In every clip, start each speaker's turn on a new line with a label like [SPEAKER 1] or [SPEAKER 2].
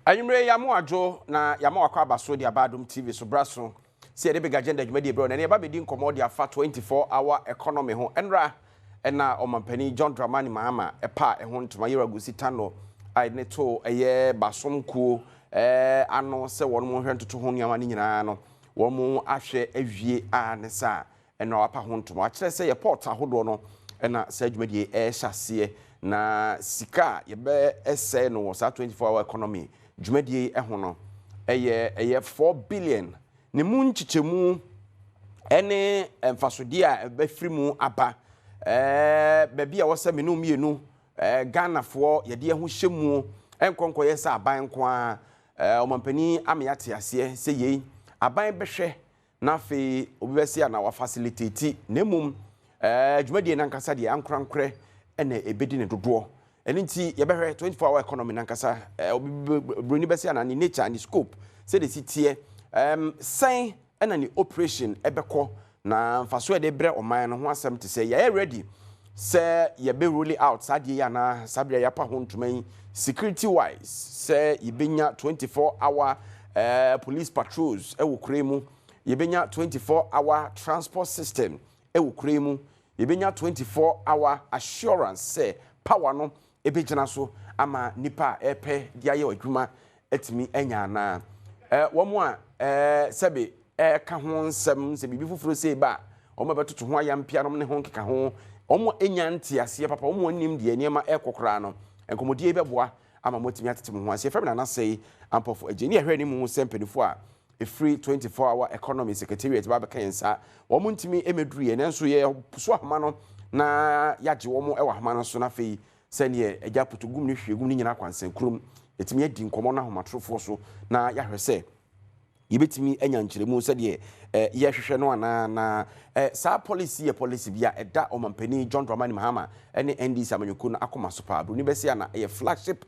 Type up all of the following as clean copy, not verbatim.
[SPEAKER 1] Anyumre ya mo adwo na ya mo akwa abaso dia Adom TV so braso se de big agenda dwumadi bro na ne ba bedi nkomo dia fa 24-hour economy ho enra na omampani John Dramani Mahama epa ho ntoma yeragusi tano ai ne to eye basomkuo ano se won mo hwentoto ho nyama ni nyina no won mo ahwe awie a ne sa na wapa ho ntoma akire se ye port ahodo no na se dwumadi hyase na sika ye be ese no sa 24-hour economy dwumadie ehono eye 4 billion ne mu nchichemu ene emfasode a be frimu aba baby a wose menu mienu Ghana fo ye de ho hyemu enkonko ye sa aban ko a omampani amyate ase se yei aban behwe na fe obibesi na wa facilitate nemum dwumadie nankasa de ankorankore ene ebedi ne dodo eni nti ye behwe 24-hour economy nankasa broni besi na ni nature and scope say the city sign ena ni operation ebeko na mfaso de bre oman no ho asem te say ye ready say ye be roll out sadie ya na sabria ya pa ho ntuman security wise say ye benya 24-hour police patrols ewo kremu ye benya 24-hour transport system ewo kremu ye benya 24-hour assurance say power no ebegyina so ama nipa epe dia ye adwuma etimi enya na womo a sebe ka ho nsem se bibi fufuro sei ba omo betoto ho ayampia no ne ho nkeka ho omo enya ntiase papa omo nim de eniema ekokora no enkomodie beboa ama motimi atetemi ho ase efem na sei ampofo ageni ehwe ni mu sempenifo a free 24-hour economy secretariat ba beka yensa womo ntimi emeduru ye nenso ye so ahama no na yaje womo ewa ahama no so na fei sene eja putugum ni hwegum ni nyina kwansen krum etimi adi nkomo na homatrofo so na yahwese yebetimi enya nkyeremu sede ye hwehwe no ana na sa policy bia eda omampani John Dramani Mahama ene NDC amanyoku na akoma so pa bro ni besi na ye flagship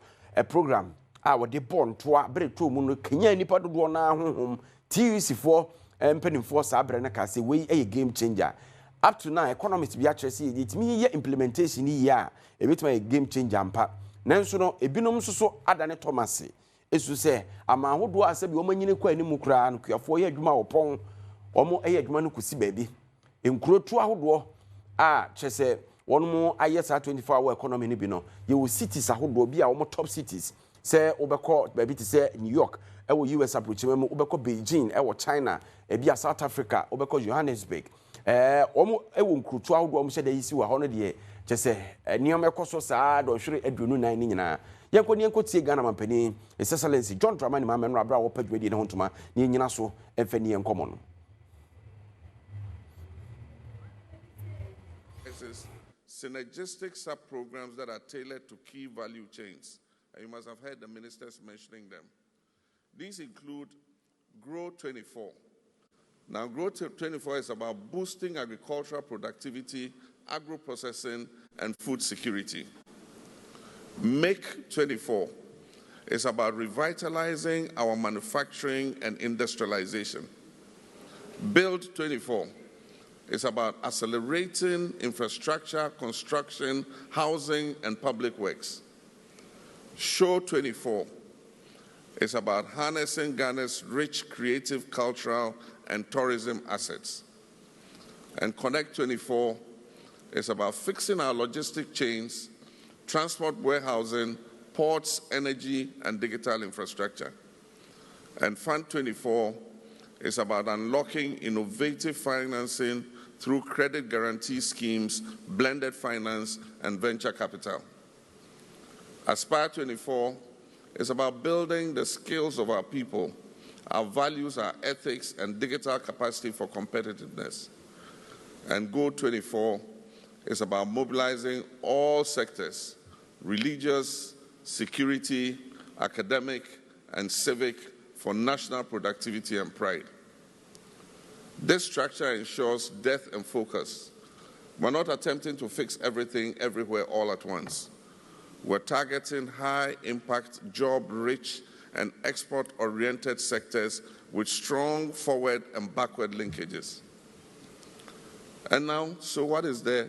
[SPEAKER 1] program a wode born toa breto mu no kenya nipa dodo na honhom TUC for mpanimfo sa bre na ka se we game changer up to now economists bi akire se yetimi ye implementation ni ya ebetima ye game changer ampa nanso no ebinom soso adane Thomas esu se ama hodo asabi o manyine kwa animu kura no kuafo ye adwuma wopon omo eye adwuma no kusi baabi enkrotu ahodo a chese wonmo aye sa 24-hour economy ni bi no ye wo cities ahodo bi a omo top cities se obekọ baabi ti se New York ewo US approach mu obekọ Beijing ewo China ebi a South Africa obekọ Johannesburg omo ewo nkrutu ahodo omo hyede yisi wa ho no de chese niom ekoso saa do hwere aduonu nan ni nyina yenko tie Ghana mampani His Excellency John Dramani Mahama no abra wo padwadi ne hontoma ne nyina so emfani yenkomo no.
[SPEAKER 2] Synergistic sub-programs that are tailored to key value chains. And you must have heard the ministers mentioning them. These include Grow 24. Now, Grow 24 is about boosting agricultural productivity, agro-processing, and food security. Make 24 is about revitalizing our manufacturing and industrialization. Build 24 is about accelerating infrastructure, construction, housing, and public works. Show 24 is about harnessing Ghana's rich creative, cultural, and tourism assets. And Connect 24 is about fixing our logistic chains, transport warehousing, ports, energy, and digital infrastructure. And Fund 24 is about unlocking innovative financing through credit guarantee schemes, blended finance, and venture capital. Aspire 24 is about building the skills of our people, our values, our ethics, and digital capacity for competitiveness. And Go 24 is about mobilizing all sectors, religious, security, academic, and civic, for national productivity and pride. This structure ensures depth and focus. We're not attempting to fix everything everywhere all at once. We're targeting high-impact, job-rich, and export-oriented sectors with strong forward and backward linkages. And now, so what is the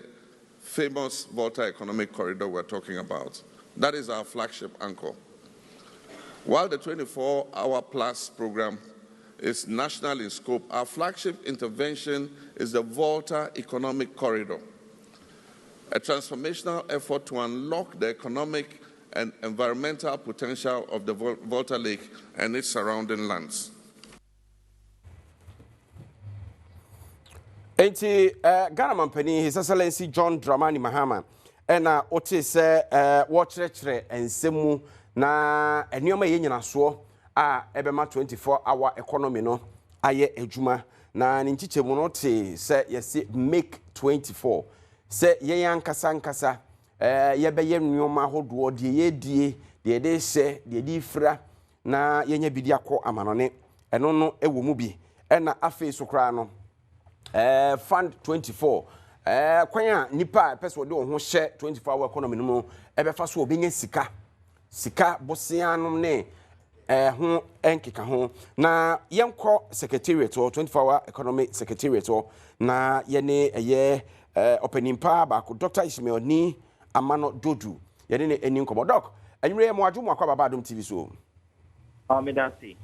[SPEAKER 2] famous Volta Economic Corridor we're talking about? That is our flagship anchor. While the 24-hour plus program is national in scope, our flagship intervention is the Volta Economic Corridor, a transformational effort to unlock the economic and environmental potential of the Volta Lake and its surrounding lands.
[SPEAKER 1] Enti Ghana Mampani, His Excellency John Dramani Mahama, ena ote se wɔkyerɛkyerɛ nsɛmu na nneɛma yɛ nyinasoɔ a ɛbɛma 24-hour economy no ayɛ adwuma na ne nkyikyɛmu no te sɛ yɛse make 24 sɛ yɛn ankasa yɛbɛyɛ nneɛma ahodoɔ deɛ yɛdie deɛ yɛde hyɛ deɛ yɛde fira na yɛnya bidi akɔ amanɔne ɛno no ɛwɔ mu bi ɛna afei so koraa no fund 24 kwanya nipa pese wode wo ho hye 24-hour economy no mu ebefa so obenya sika bosianum ne ho enkeka ho na yenko secretariat 24-hour economy secretariat na yene eye openimpa ba ko Dr. Ismail ni amano dodu yene ne eni nkomo doc enwere mo adwo mo akwa baba Adom TV so
[SPEAKER 3] Medasi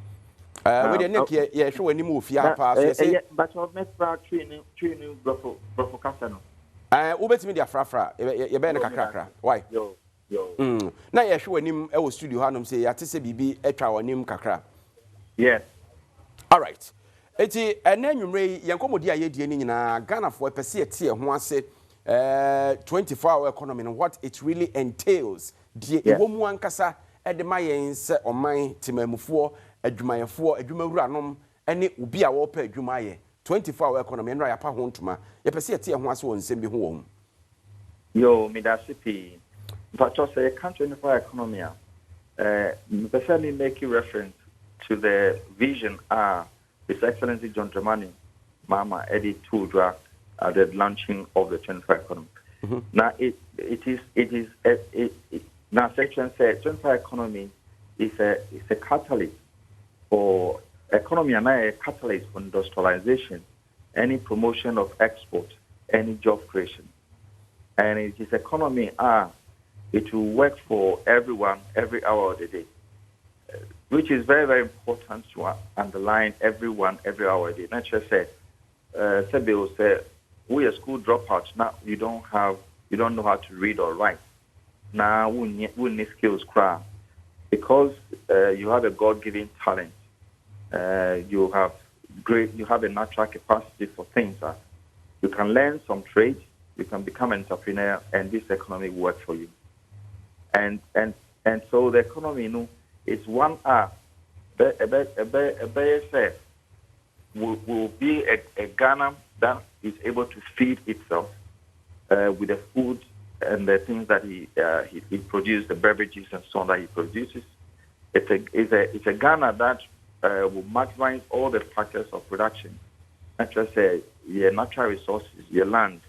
[SPEAKER 1] we dey nek ye hwe wani mu ofia pa so say
[SPEAKER 3] but of metro training brofo kasa no
[SPEAKER 1] ubetimi dia frafra ye be ne kakrakra why
[SPEAKER 3] yo
[SPEAKER 1] na ye hwe wanim e wo studio hanom say yate se bibi etwa wanim kakra
[SPEAKER 3] yes
[SPEAKER 1] all right eti enanwumre yenkomodi a yedie ni nyina Ghana for pese ete ho ase 24-hour economy and what it really entails die ewomu ankasa edema yen se oman timamufuo adwumayefo adwumawuranom ene obi a wo pa adwumaye 24-hour economy enra ya pa ho ntuma ye pese ete ho ase won nsem bi ho won
[SPEAKER 3] yo midasipi but also a country 24-hour economy especially making reference to the vision His Excellency John Dramani Mahama Eddie Tudra at the launching of the 24-hour economy. Now it is now section said 24-hour economy is a catalyst for economy and a catalyst for industrialization, any promotion of export, any job creation. And it is economy it will work for everyone every hour of the day, which is very, very important to underline everyone every hour of the day. Not just say, Sebeo said, we are school dropouts now. You don't know how to read or write. Now we need skills, because you have a God-given talent. You have a natural capacity for things. You can learn some trade. You can become an entrepreneur, and this economy will work for you. And so the economy, is one will be a Ghana that is able to feed itself with the food and the things that he produces, the beverages and so on that he produces. It's a Ghana that will maximize all the factors of production, not just your natural resources, your land,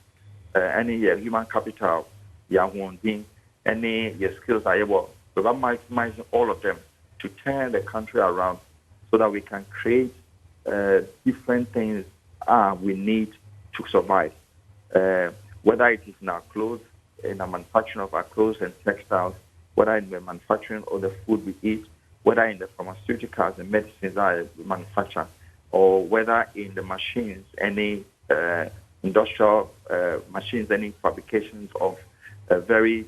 [SPEAKER 3] any human capital, your wounding, any your skills are able to maximize all of them to turn the country around so that we can create different things we need to survive. Whether it is in our clothes, in the manufacturing of our clothes and textiles, whether in the manufacturing of the food we eat, whether in the pharmaceuticals and medicines that we manufacture, or whether in the machines, any industrial machines, any fabrications of very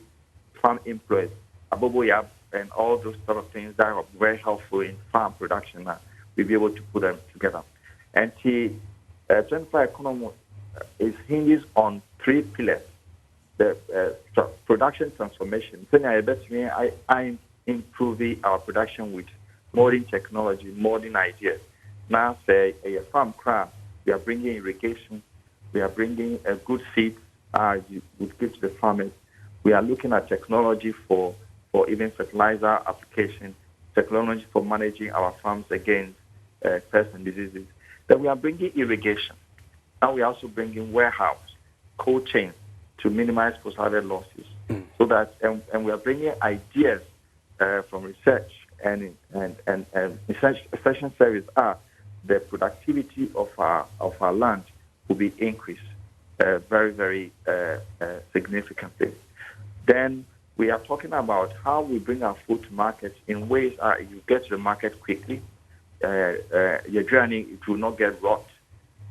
[SPEAKER 3] farm employees, aboboyab, and all those sort of things that are very helpful in farm production. We'll be able to put them together. And the 24-hour economy is hinges on three pillars. The production transformation. I'm improving our production with modern technology, modern ideas. Now, say a farm crop, we are bringing irrigation, we are bringing a good seed we give to the farmers. We are looking at technology for even fertilizer application, technology for managing our farms against pests and diseases. Then we are bringing irrigation. Now we are also bringing warehouse, cold chain to minimize post-harvest losses. So that and we are bringing ideas from research and extension service the productivity of our land will be increased very, very significantly. Then we are talking about how we bring our food to market in ways you get to the market quickly. Your journey, it will not get rot.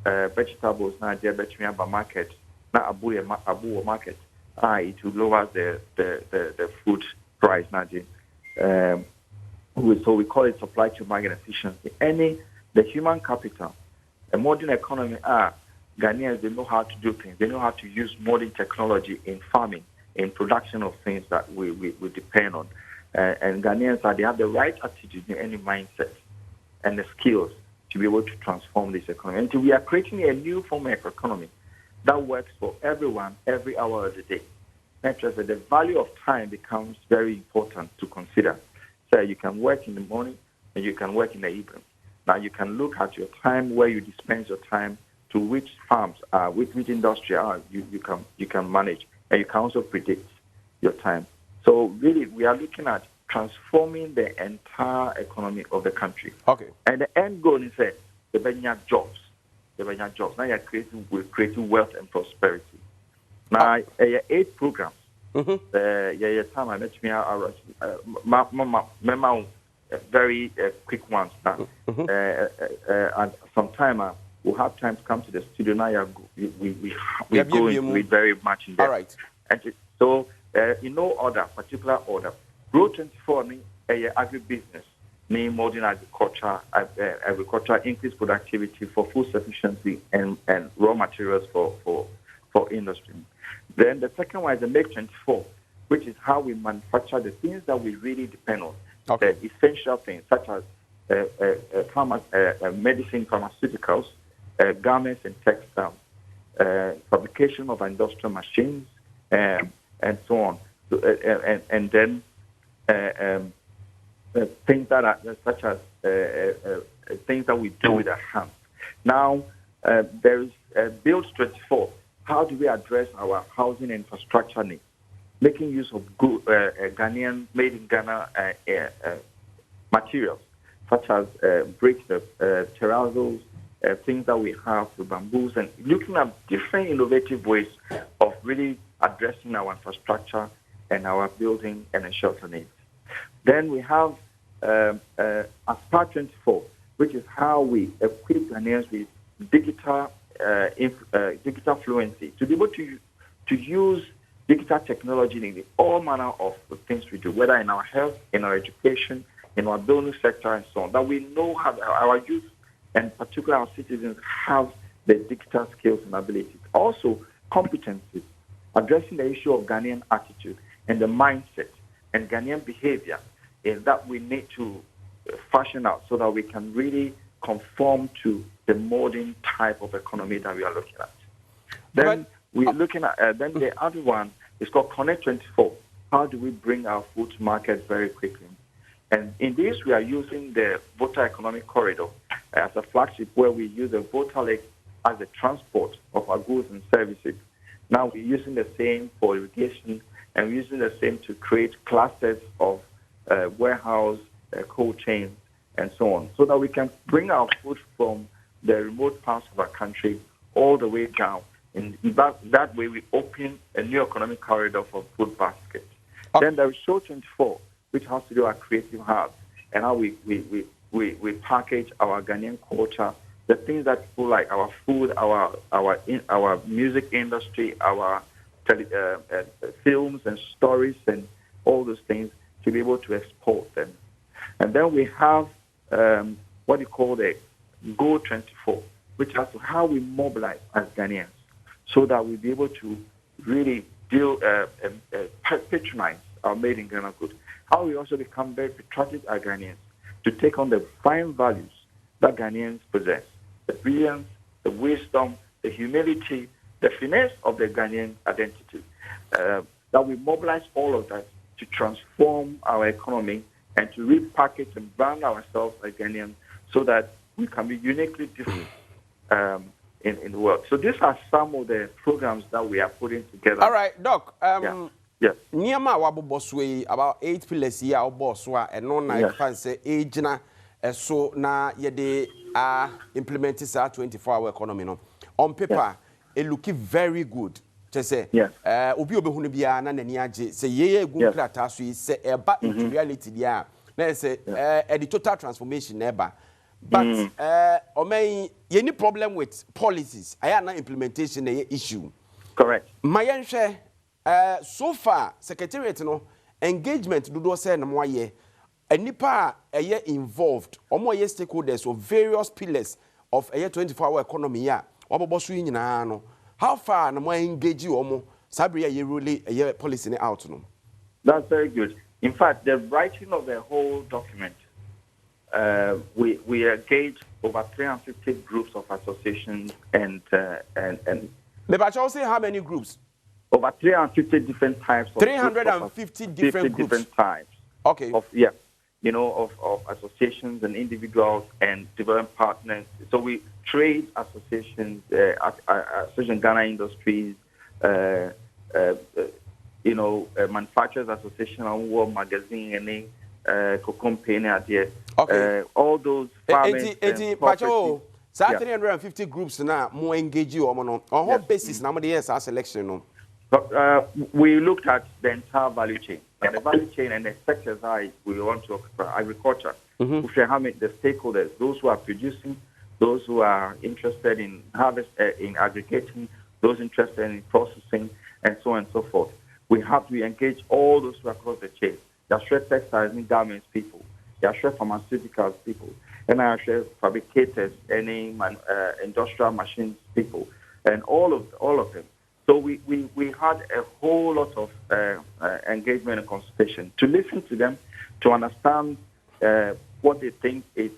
[SPEAKER 3] Vegetables now they're between our market, not abu market. It will lower the food price now. So we call it supply chain market efficiency. The human capital, a modern economy, Ghanaians, they know how to do things. They know how to use modern technology in farming, in production of things that we depend on. And Ghanaians, they have the right attitude in any mindset and the skills to be able to transform this economy. And we are creating a new form of economy that works for everyone every hour of the day. Not just that the value of time becomes very important to consider. So you can work in the morning and you can work in the evening. Now you can look at your time, where you dispense your time, to which farms, which industry you can manage, and you can also predict your time. So really, we are looking at transforming the entire economy of the country.
[SPEAKER 1] Okay.
[SPEAKER 3] And the end goal is that the Benya jobs. Now we're creating wealth and prosperity. Now, 8 programs. Time I met me very quick ones. And sometime we'll have time to come to the studio. Now we're going with very much in depth.
[SPEAKER 1] All right.
[SPEAKER 3] And so in no particular order, Grow 24 means agribusiness, mean modern agriculture, increased productivity for food sufficiency and raw materials for industry. Then the second one is the Make 24, which is how we manufacture the things that we really depend on.
[SPEAKER 1] Okay.
[SPEAKER 3] The essential things such as medicine, pharmaceuticals, garments and textiles, fabrication of industrial machines, and so on. So, and then things that are such as things that we do with our hands. Now, there is Build 24. How do we address our housing infrastructure needs? Making use of good Ghanaian, made in Ghana materials, such as bricks, terrazos, things that we have with bamboos, and looking at different innovative ways of really addressing our infrastructure and our building and shelter needs. Then we have Aspire 24, which is how we equip Ghanaians with digital fluency to be able to use digital technology in all manner of things we do, whether in our health, in our education, in our building sector, and so on, that we know how our youth and particularly our citizens have the digital skills and abilities. Also, competencies, addressing the issue of Ghanaian attitude and the mindset and Ghanaian behavior is that we need to fashion out so that we can really conform to the modern type of economy that we are looking at. Then we're looking at, then the other one is called Connect 24. How do we bring our food to market very quickly? And in this, we are using the Voter Economic Corridor as a flagship where we use the Voter Lake as the transport of our goods and services. Now we're using the same for irrigation, and we're using the same to create clusters of warehouse, cold chains, and so on, so that we can bring our food from the remote parts of our country all the way down. And that way, we open a new economic corridor for food baskets. Okay. Then there is Show 24, which has to do with our creative hub and how we package our Ghanaian culture, the things that people like, our food, our music industry, our films and stories and all those things to be able to export them. And then we have what you call the Go 24, which has to how we mobilize as Ghanaians so that we'll be able to really patronize our made in Ghana goods. How we also become very patriotic as Ghanaians to take on the fine values that Ghanaians possess, the brilliance, the wisdom, the humility, the finesse of the Ghanaian identity, that we mobilize all of that to transform our economy and to repackage and brand ourselves as Ghanaians so that we can be uniquely different in the world. So these are some of the programs that we are putting together.
[SPEAKER 1] All right, Doc.
[SPEAKER 3] Yes.
[SPEAKER 1] Niyama wabo boswe about 8 pillars here or boswa and no na fancy agena so na yede implement this 24-hour economy no. On paper, it looking very good. say
[SPEAKER 3] yes.
[SPEAKER 1] Obi obehunu bia na nani age say ye egu krata so yi say eba into reality dia na say the total transformation eba but omen ye ni problem with policies aya na implementation na issue.
[SPEAKER 3] Correct.
[SPEAKER 1] Mayenhwe so far secretariat no engagement do say na mo aye anipa eye involved omo ye stakeholders of various pillars of a 24-hour economy ya oboboso nyina no how far na mo engage omo sabre ye really a policy ni out no.
[SPEAKER 3] That's very good. In fact, the writing of the whole document, we engaged over 350 groups of associations and
[SPEAKER 1] maybe I shall say how many groups?
[SPEAKER 3] Over 350 different types of
[SPEAKER 1] 350 different groups.
[SPEAKER 3] Different types.
[SPEAKER 1] Okay.
[SPEAKER 3] Of of associations and individuals and development partners. So we trade associations, Association Ghana Industries, Manufacturers Association, World Magazine, and Company idea.
[SPEAKER 1] Okay.
[SPEAKER 3] All those farmers.
[SPEAKER 1] 350 groups now more engage you on what basis now the years selection no.
[SPEAKER 3] We looked at the entire value chain. And the value chain and the sectors we want to occupy, agriculture, we share how many the stakeholders, those who are producing, those who are interested in harvest, in aggregating, those interested in processing, and so on and so forth. We have to engage all those who are across the chain. There are share textiles and garments people, there are share pharmaceuticals people, and there are share fabricators, any industrial machines people, and all of them. So we had a whole lot of engagement and consultation to listen to them, to understand what they think is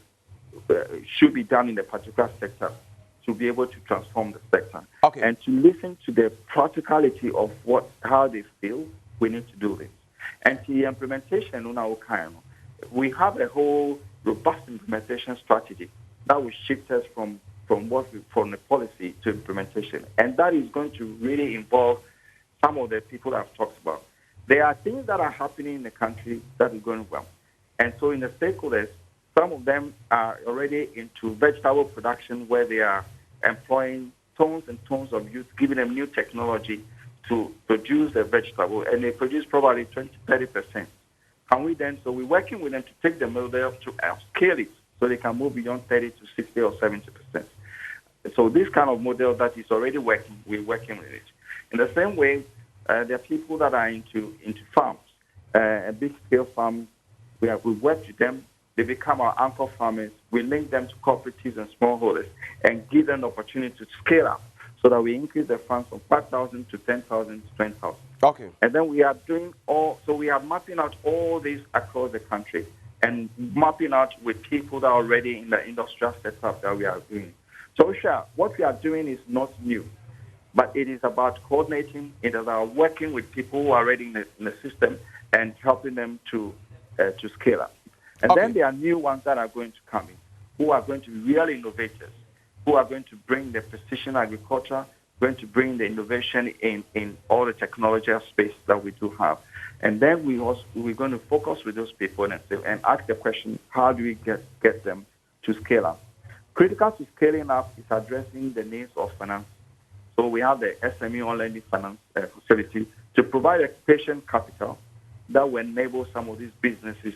[SPEAKER 3] should be done in the particular sector to be able to transform the sector, and to listen to the practicality of how they feel we need to do this. And the implementation, we have a whole robust implementation strategy that will shift us from the policy to implementation. And that is going to really involve some of the people I've talked about. There are things that are happening in the country that is going well. And so in the stakeholders, some of them are already into vegetable production where they are employing tons and tons of youth, giving them new technology to produce the vegetable, and they produce probably 20-30%. Can we then, so we're working with them to take the model to scale it so they can move beyond 30 to 60 or 70%. So this kind of model that is already working, we're working with it. In the same way, there are people that are into farms, big-scale farms. We work with them. They become our anchor farmers. We link them to cooperatives and smallholders and give them the opportunity to scale up so that we increase the funds from 5,000 to 10,000 to 20,000.
[SPEAKER 1] Okay.
[SPEAKER 3] And then we are doing we are mapping out all these across the country and mapping out with people that are already in the industrial setup that we are doing. So, what we are doing is not new, but it is about coordinating. It is about working with people who are already in the system and helping them to scale up. And then there are new ones that are going to come in, who are going to be real innovators, who are going to bring the precision agriculture, going to bring the innovation in all the technology space that we do have. And then we're going to focus with those people and ask the question, how do we get them to scale up? Critical to scaling up is addressing the needs of finance. So we have the SME on-lending finance facility to provide a patient capital that will enable some of these businesses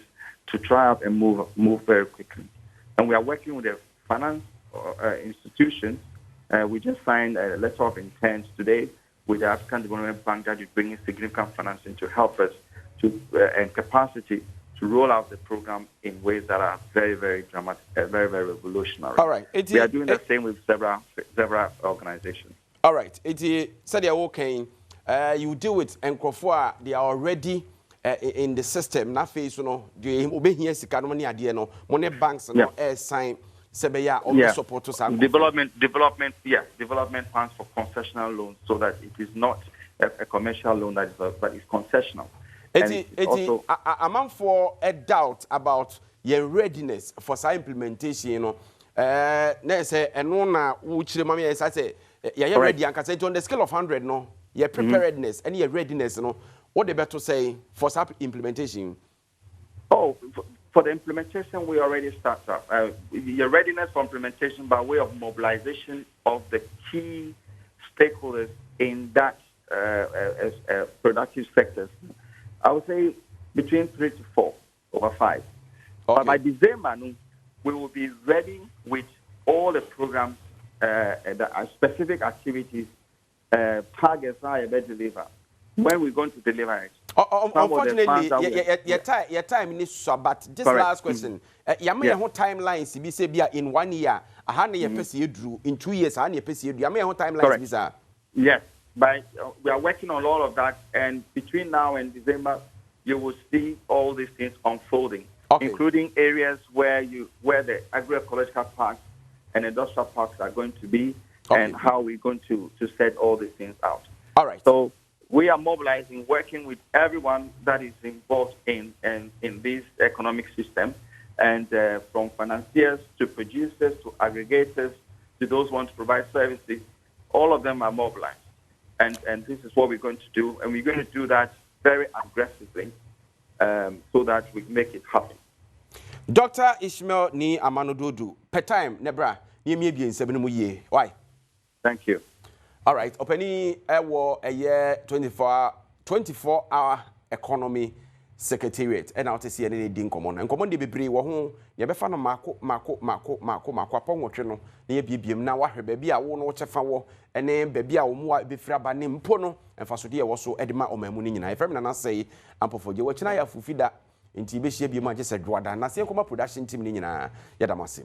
[SPEAKER 3] to try out and move very quickly. And we are working with the finance institutions. We just signed a letter of intent today with the African Development Bank that is bringing significant financing to help us and capacity to roll out the program in ways that are very, very dramatic, very, very revolutionary.
[SPEAKER 1] All right.
[SPEAKER 3] We are doing the same with several organizations.
[SPEAKER 1] All right. Said you're okay. You deal with Nkrofo, they are already in the system. Na face, the obey here, Sikanoni idea, no, money banks, no air sign, Sebeya, all support to some
[SPEAKER 3] development plans for concessional loans so that it is not a commercial loan but it's concessional. Among
[SPEAKER 1] for a doubt about your readiness for some implementation, say and na which the mommy say you're ready and can say on the scale of 100, no, your preparedness and your readiness, what they better say for some implementation?
[SPEAKER 3] Oh, for the implementation, we already started up. Your readiness for implementation by way of mobilization of the key stakeholders in that productive sectors, I would say between 3 to 4 over 5.
[SPEAKER 1] Okay.
[SPEAKER 3] But by December, we will be ready with all the programs, the specific activities, targets I will deliver. When we're going to deliver it.
[SPEAKER 1] Unfortunately, your time is so, but just last question. Your timelines be say in 1 year, a 100 year drew in 2 years, 100 year drew. Your timelines be
[SPEAKER 3] yes, but we are working on all of that, and between now and December, you will see all these things unfolding, including areas where the agroecological parks and industrial parks are going to be, and how we're going to set all these things out.
[SPEAKER 1] All right.
[SPEAKER 3] So we are mobilizing, working with everyone that is involved in this economic system, and from financiers to producers to aggregators to those who want to provide services, all of them are mobilized. And this is what we're going to do, and we're going to do that very aggressively so that we make it happen.
[SPEAKER 1] Dr. Ishmael ni Amanododu, per time, Nebra, ni me be in 7 years. Why?
[SPEAKER 3] Thank you.
[SPEAKER 1] All right, Openi Ewo a year 24-hour economy secretariat. And I'll see any ding common. And common de be wo ho ye be fa no mako apon wotwe no na ye bibiem na wa hwe baby a wo no chefa wo ene baby a wo mu be fra ba ne mpo no emfa so de ye wo so edema omamu ni nyina. Efrem na na say ampofo je wo kina ya fufida nti be hia biem age se dwoada na se koma production team ni nyina yadamase.